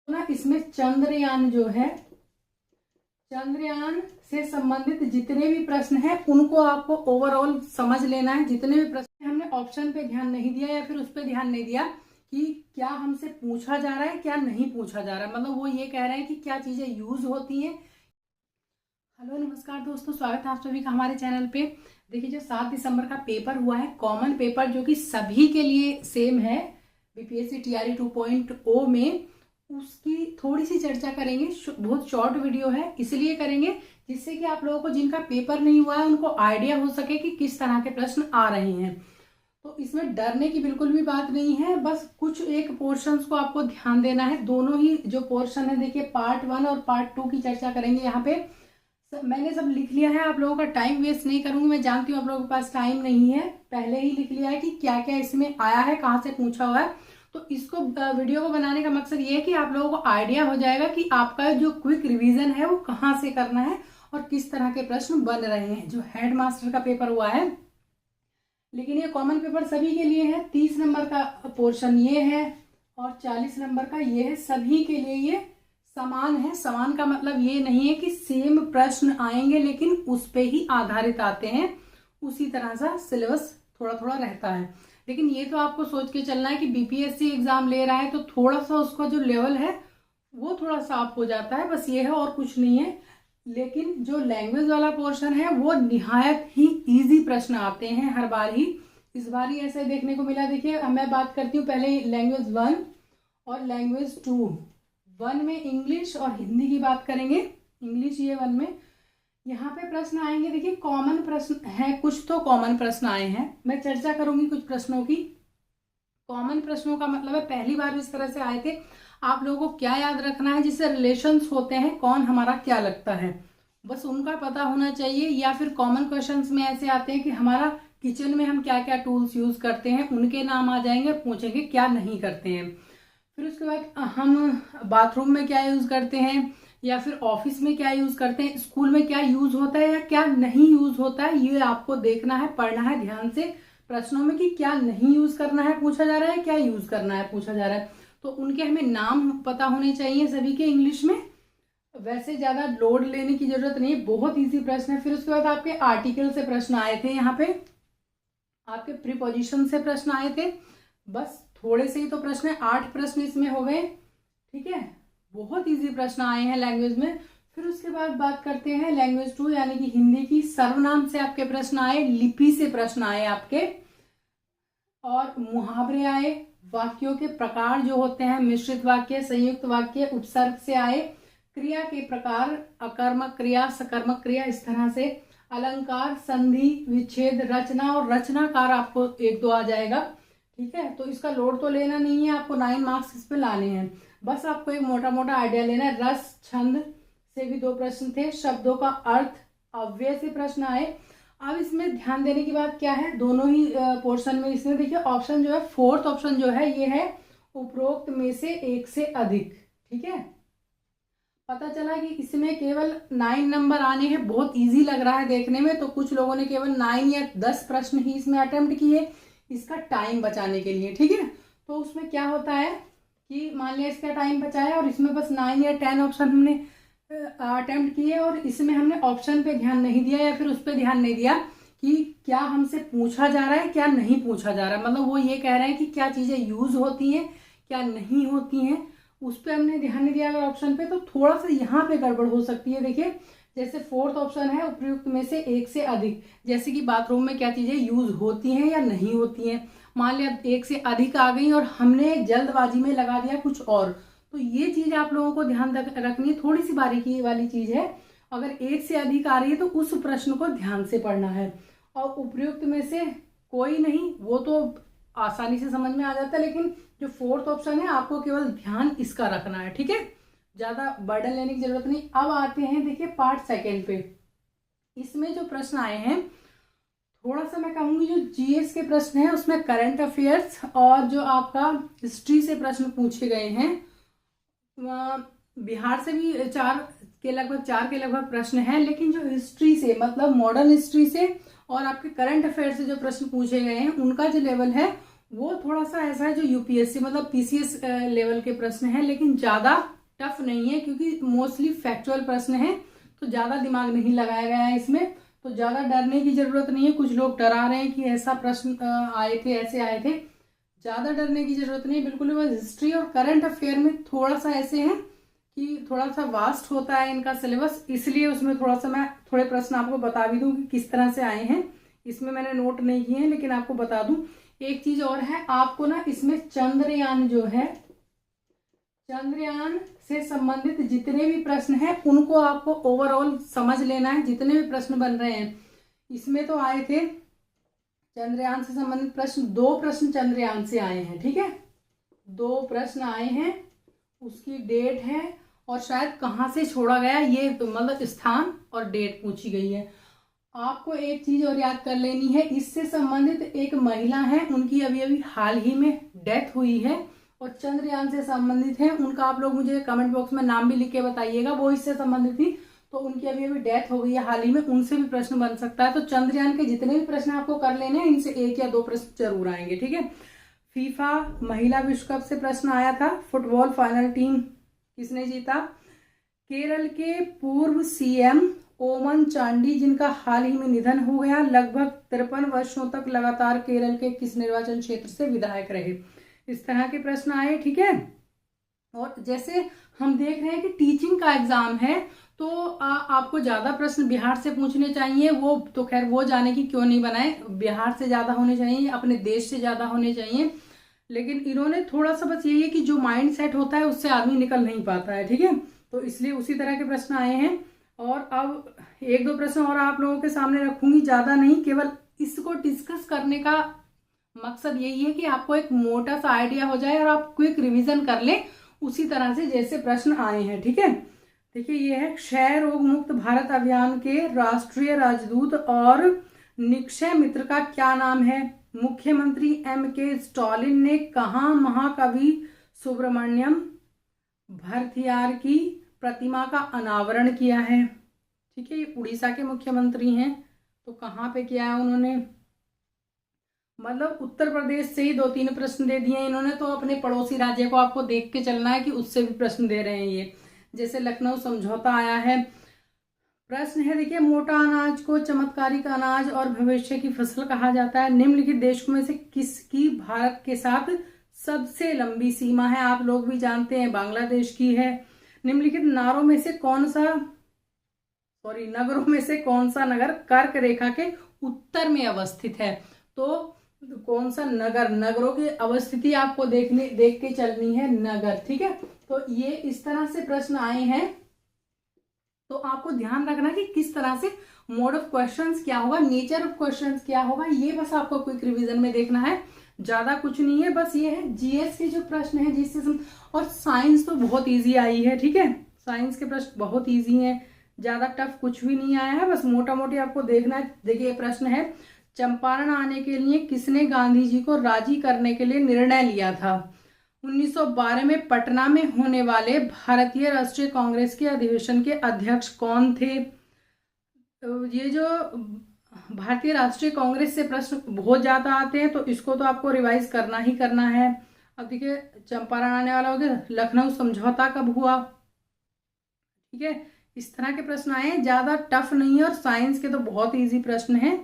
ना इसमें चंद्रयान जो है, चंद्रयान से संबंधित जितने भी प्रश्न हैं उनको आपको ओवरऑल समझ लेना है। जितने भी प्रश्न, हमने ऑप्शन पे ध्यान नहीं दिया या फिर उस पे ध्यान नहीं दिया कि क्या हमसे पूछा जा रहा है क्या नहीं पूछा जा रहा है, मतलब वो ये कह रहे हैं कि क्या चीजें यूज होती हैं। हेलो नमस्कार दोस्तों, स्वागत है आप सभी का हमारे चैनल पे। देखिए जो 7 दिसंबर का पेपर हुआ है, कॉमन पेपर, जो कि सभी के लिए सेम है, बीपीएससी टीआरई 2.0 में, उसकी थोड़ी सी चर्चा करेंगे। बहुत शॉर्ट वीडियो है, इसलिए करेंगे जिससे कि आप लोगों को जिनका पेपर नहीं हुआ है उनको आइडिया हो सके कि किस तरह के प्रश्न आ रहे हैं। तो इसमें डरने की बिल्कुल भी बात नहीं है, बस कुछ एक पोर्शंस को आपको ध्यान देना है। दोनों ही जो पोर्शन है, देखिए पार्ट 1 और पार्ट 2 की चर्चा करेंगे। यहाँ पे मैंने सब लिख लिया है, आप लोगों का टाइम वेस्ट नहीं करूंगी। मैं जानती हूँ आप लोगों के पास टाइम नहीं है, पहले ही लिख लिया है कि क्या क्या इसमें आया है, कहाँ से पूछा हुआ है। तो इसको वीडियो को बनाने का मकसद ये है कि आप लोगों को आइडिया हो जाएगा कि आपका जो क्विक रिवीजन है वो कहाँ से करना है और किस तरह के प्रश्न बन रहे हैं। जो हेड मास्टर का पेपर हुआ है, लेकिन ये कॉमन पेपर सभी के लिए है। 30 नंबर का पोर्शन ये है और 40 नंबर का ये है, सभी के लिए ये समान है। समान का मतलब ये नहीं है कि सेम प्रश्न आएंगे, लेकिन उस पे ही आधारित आते हैं, उसी तरह सा सिलेबस थोड़ा थोड़ा रहता है। लेकिन ये तो आपको सोच के चलना है कि बीपीएससी एग्जाम ले रहा है तो थोड़ा सा उसका जो लेवल है वो थोड़ा सा अप हो जाता है, बस ये है और कुछ नहीं है। लेकिन जो लैंग्वेज वाला पोर्शन है वो निहायत ही इजी प्रश्न आते हैं हर बार ही। इस बार ही ऐसे देखने को मिला। देखिए मैं बात करती हूँ पहले लैंग्वेज 1 और लैंग्वेज 2। 1 में इंग्लिश और हिंदी की बात करेंगे। इंग्लिश ये 1 में, यहाँ पे प्रश्न आएंगे। देखिए कॉमन प्रश्न है, कुछ तो कॉमन प्रश्न आए हैं, मैं चर्चा करूंगी कुछ प्रश्नों की। कॉमन प्रश्नों का मतलब है पहली बार इस तरह से आए थे। आप लोगों को क्या याद रखना है, जिससे रिलेशंस होते हैं, कौन हमारा क्या लगता है, बस उनका पता होना चाहिए। या फिर कॉमन क्वेश्चंस में ऐसे आते हैं कि हमारा किचन में हम क्या क्या टूल्स यूज करते हैं, उनके नाम आ जाएंगे, पूछेंगे क्या नहीं करते हैं। फिर उसके बाद हम बाथरूम में क्या यूज करते हैं, या फिर ऑफिस में क्या यूज करते हैं, स्कूल में क्या यूज होता है या क्या नहीं यूज होता है, ये आपको देखना है, पढ़ना है ध्यान से प्रश्नों में कि क्या नहीं यूज करना है पूछा जा रहा है, क्या यूज करना है पूछा जा रहा है। तो उनके हमें नाम पता होने चाहिए सभी के इंग्लिश में। वैसे ज्यादा लोड लेने की जरूरत नहीं है, बहुत इजी प्रश्न है। फिर उसके बाद आपके आर्टिकल से प्रश्न आए थे, यहाँ पे आपके प्रीपोजिशन से प्रश्न आए थे। बस थोड़े से ही तो प्रश्न है, 8 प्रश्न इसमें हो गए, ठीक है। बहुत इजी प्रश्न आए हैं लैंग्वेज में। फिर उसके बाद बात करते हैं लैंग्वेज 2 यानी कि हिंदी की। सर्वनाम से आपके प्रश्न आए, लिपि से प्रश्न आए आपके, और मुहावरे आए, वाक्यों के प्रकार जो होते हैं, मिश्रित वाक्य, संयुक्त वाक्य, उपसर्ग से आए, क्रिया के प्रकार, अकर्मक क्रिया, सकर्मक क्रिया, इस तरह से, अलंकार, संधि, विच्छेद, रचना, और रचनाकार आपको 1-2 आ जाएगा, ठीक है। तो इसका लोड तो लेना नहीं है, आपको 9 मार्क्स इस पे लाने हैं, बस आपको एक मोटा मोटा आइडिया लेना है। रस, छंद से भी 2 प्रश्न थे, शब्दों का अर्थ, अव्यय से प्रश्न आए। अब इसमें ध्यान देने की बात क्या है, दोनों ही पोर्शन में इसमें देखिए ऑप्शन जो है, 4th ऑप्शन जो है ये है उपरोक्त में से एक से अधिक, ठीक है। पता चला कि इसमें केवल 9 नंबर आने हैं, बहुत इजी लग रहा है देखने में, तो कुछ लोगों ने केवल 9 या 10 प्रश्न ही इसमें अटेम्प्ट किए इसका टाइम बचाने के लिए, ठीक है। तो उसमें क्या होता है कि मान लिया इसका टाइम बचाया और इसमें बस 9 या 10 ऑप्शन हमने अटेम्प्ट किए, और इसमें हमने ऑप्शन पे ध्यान नहीं दिया या फिर उस पर ध्यान नहीं दिया कि क्या हमसे पूछा जा रहा है क्या नहीं पूछा जा रहा है, मतलब वो ये कह रहे हैं कि क्या चीजें यूज होती हैं क्या नहीं होती हैं, उस पर हमने ध्यान नहीं दिया अगर ऑप्शन पे, तो थोड़ा सा यहाँ पे गड़बड़ हो सकती है। देखिए जैसे 4th ऑप्शन है उपयुक्त में से एक से अधिक, जैसे कि बाथरूम में क्या चीजें यूज होती हैं या नहीं होती हैं, मान लिया 1 से अधिक आ गई और हमने जल्दबाजी में लगा दिया कुछ और, तो ये चीज आप लोगों को ध्यान रखनी है, थोड़ी सी बारीकी वाली चीज है। अगर 1 से अधिक आ रही है तो उस प्रश्न को ध्यान से पढ़ना है, और उपयुक्त में से कोई नहीं, वो तो आसानी से समझ में आ जाता है, लेकिन जो 4th ऑप्शन है आपको केवल ध्यान इसका रखना है, ठीक है, ज्यादा बर्डन लेने की जरूरत नहीं। अब आते हैं देखिए पार्ट 2 पे। इसमें जो प्रश्न आए हैं, थोड़ा सा मैं कहूंगी जो जीएस के प्रश्न है उसमें करंट अफेयर्स और जो आपका हिस्ट्री से प्रश्न पूछे गए हैं, बिहार से भी 4 के लगभग प्रश्न हैं, लेकिन जो हिस्ट्री से मतलब मॉडर्न हिस्ट्री से और आपके करंट अफेयर से जो प्रश्न पूछे गए हैं उनका जो लेवल है वो थोड़ा सा ऐसा है जो यूपीएससी मतलब पीसीएस लेवल के प्रश्न हैं, लेकिन ज्यादा टफ नहीं है, क्योंकि मोस्टली फैक्चुअल प्रश्न है, तो ज़्यादा दिमाग नहीं लगाया गया है इसमें, तो ज़्यादा डरने की ज़रूरत नहीं है। कुछ लोग डरा रहे हैं कि ऐसा प्रश्न आए थे, ऐसे आए थे, ज़्यादा डरने की ज़रूरत नहीं है बिल्कुल। बस हिस्ट्री और करंट अफेयर में थोड़ा सा ऐसे हैं कि थोड़ा सा वास्ट होता है इनका सिलेबस, इसलिए उसमें थोड़ा सा मैं थोड़े प्रश्न आपको बता भी दूँ कि किस तरह से आए हैं। इसमें मैंने नोट नहीं किए हैं, लेकिन आपको बता दूं। एक चीज और है, आपको ना इसमें चंद्रयान जो है, चंद्रयान से संबंधित जितने भी प्रश्न हैं उनको आपको ओवरऑल समझ लेना है। जितने भी प्रश्न बन रहे हैं इसमें तो आए थे चंद्रयान से संबंधित प्रश्न, 2 प्रश्न चंद्रयान से आए हैं, ठीक है, 2 प्रश्न आए हैं, उसकी डेट है और शायद कहाँ से छोड़ा गया ये, तो मतलब स्थान और डेट पूछी गई है। आपको एक चीज और याद कर लेनी है, इससे संबंधित एक महिला है, उनकी अभी अभी हाल ही में डेथ हुई है, और चंद्रयान से संबंधित है, उनका आप लोग मुझे कमेंट बॉक्स में नाम भी लिख के बताइएगा, वो इससे संबंधित थी, तो उनकी अभी अभी डेथ हो गई है हाल ही में, उनसे भी प्रश्न बन सकता है। तो चंद्रयान के जितने भी प्रश्न आपको कर लेने हैं, इनसे 1 या 2 प्रश्न जरूर आएंगे, ठीक है। फीफा महिला विश्व कप से प्रश्न आया था, फुटबॉल फाइनल टीम किसने जीता? केरल के पूर्व सीएम ओमन चांडी, जिनका हाल ही में निधन हो गया, लगभग 53 वर्षों तक लगातार केरल के किस निर्वाचन क्षेत्र से विधायक रहे? इस तरह के प्रश्न आए, ठीक है। और जैसे हम देख रहे हैं कि टीचिंग का एग्जाम है, तो आपको ज्यादा प्रश्न बिहार से पूछने चाहिए, वो तो खैर वो जाने की क्यों नहीं बनाए, बिहार से ज्यादा होने चाहिए, अपने देश से ज्यादा होने चाहिए, लेकिन इन्होंने थोड़ा सा बस यही है कि जो माइंड सेट होता है उससे आदमी निकल नहीं पाता है, ठीक है, तो इसलिए उसी तरह के प्रश्न आए हैं। और अब 1-2 प्रश्न और आप लोगों के सामने रखूंगी, ज्यादा नहीं, केवल इसको डिस्कस करने का मकसद यही है कि आपको एक मोटा सा आइडिया हो जाए और आप क्विक रिवीजन कर लें उसी तरह से जैसे प्रश्न आए हैं, ठीक है। देखिए ये है, क्षय रोग मुक्त भारत अभियान के राष्ट्रीय राजदूत और निक्षय मित्र का क्या नाम है? मुख्यमंत्री M.K. स्टालिन ने कहा महाकवि सुब्रमण्यम भरथियार की प्रतिमा का अनावरण किया है? ठीक है, ये उड़ीसा के मुख्यमंत्री हैं, तो कहाँ पे किया है उन्होंने? मतलब उत्तर प्रदेश से ही 2-3 प्रश्न दे दिए इन्होंने, तो अपने पड़ोसी राज्य को आपको देख के चलना है कि उससे भी प्रश्न दे रहे हैं ये। जैसे लखनऊ समझौता आया है, प्रश्न है देखिए, मोटा अनाज को चमत्कारिक अनाज और भविष्य की फसल कहा जाता है। निम्नलिखित देशों में से किसकी भारत के साथ सबसे लंबी सीमा है? आप लोग भी जानते हैं, बांग्लादेश की है। निम्नलिखित नगरों में से कौन सा नगर कर्क रेखा के उत्तर में अवस्थित है? तो कौन सा नगरों की अवस्थिति आपको देख के चलनी है, नगर, ठीक है। तो ये इस तरह से प्रश्न आए हैं, तो आपको ध्यान रखना कि किस तरह से मोड ऑफ क्वेश्चंस क्या होगा, नेचर ऑफ क्वेश्चंस क्या होगा, ये बस आपको क्विक रिवीजन में देखना है, ज्यादा कुछ नहीं है। बस ये है जीएस के जो प्रश्न है, जिससे और साइंस तो बहुत इजी आई है, ठीक है, साइंस के प्रश्न बहुत इजी हैं, ज्यादा टफ कुछ भी नहीं आया है, बस मोटा मोटी आपको देखना है। देखिए प्रश्न है, चंपारण आने के लिए किसने गांधी जी को राजी करने के लिए निर्णय लिया था? 1912 में पटना में होने वाले भारतीय राष्ट्रीय कांग्रेस के अधिवेशन के अध्यक्ष कौन थे? तो ये जो भारतीय राष्ट्रीय कांग्रेस से प्रश्न बहुत ज्यादा आते हैं, तो इसको तो आपको रिवाइज करना ही करना है। अब देखिए चंपारण आने वाला हो गया, लखनऊ समझौता कब हुआ, ठीक है, इस तरह के प्रश्न आए, ज्यादा टफ नहीं है, और साइंस के तो बहुत इजी प्रश्न हैं,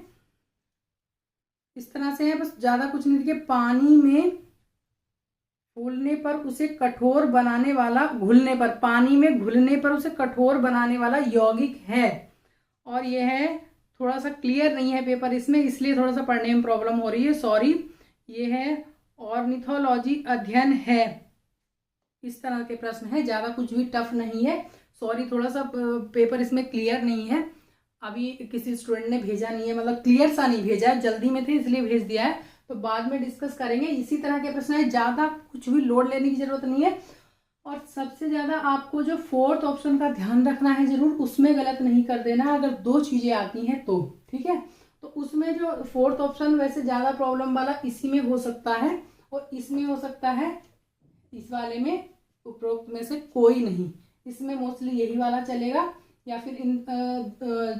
इस तरह से है, बस ज्यादा कुछ नहीं। देखिए पानी में फूलने पर उसे कठोर बनाने वाला, घुलने पर, पानी में घुलने पर उसे कठोर बनाने वाला यौगिक है, और यह है थोड़ा सा क्लियर नहीं है पेपर इसमें, इसलिए थोड़ा सा पढ़ने में प्रॉब्लम हो रही है, सॉरी। ये है ऑर्निथोलॉजी अध्ययन है, इस तरह के प्रश्न है, ज्यादा कुछ भी टफ नहीं है, सॉरी थोड़ा सा पेपर इसमें क्लियर नहीं है, अभी किसी स्टूडेंट ने भेजा नहीं है, मतलब क्लियर सा नहीं भेजा है, जल्दी में थे इसलिए भेज दिया है, तो बाद में डिस्कस करेंगे। इसी तरह के प्रश्न है, ज्यादा कुछ भी लोड लेने की जरूरत नहीं है, और सबसे ज्यादा आपको जो 4th ऑप्शन का ध्यान रखना है जरूर, उसमें गलत नहीं कर देना, अगर 2 चीजें आती हैं तो, ठीक है। तो उसमें जो 4th ऑप्शन वैसे ज्यादा प्रॉब्लम वाला इसी में हो सकता है, और इसमें हो सकता है, इस वाले में उपरोक्त में से कोई नहीं, इसमें मोस्टली यही वाला चलेगा, या फिर इन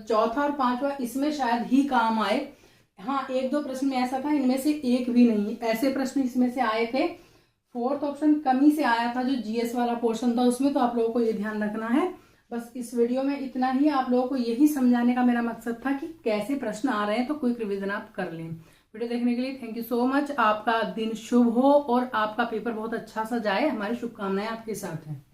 4था और 5वां इसमें शायद ही काम आए। हाँ 1-2 प्रश्न में ऐसा था, इनमें से एक भी नहीं, ऐसे प्रश्न इसमें से आए थे फोर्थ ऑप्शन कमी से आया था, जो जीएस वाला पोर्शन था उसमें, तो आप लोगों को ये ध्यान रखना है। बस इस वीडियो में इतना ही, आप लोगों को यही समझाने का मेरा मकसद था कि कैसे प्रश्न आ रहे हैं, तो क्विक रिवीजन आप कर लें। वीडियो देखने के लिए थैंक यू सो मच। आपका दिन शुभ हो और आपका पेपर बहुत अच्छा सा जाए, हमारी शुभकामनाएं आपके साथ हैं।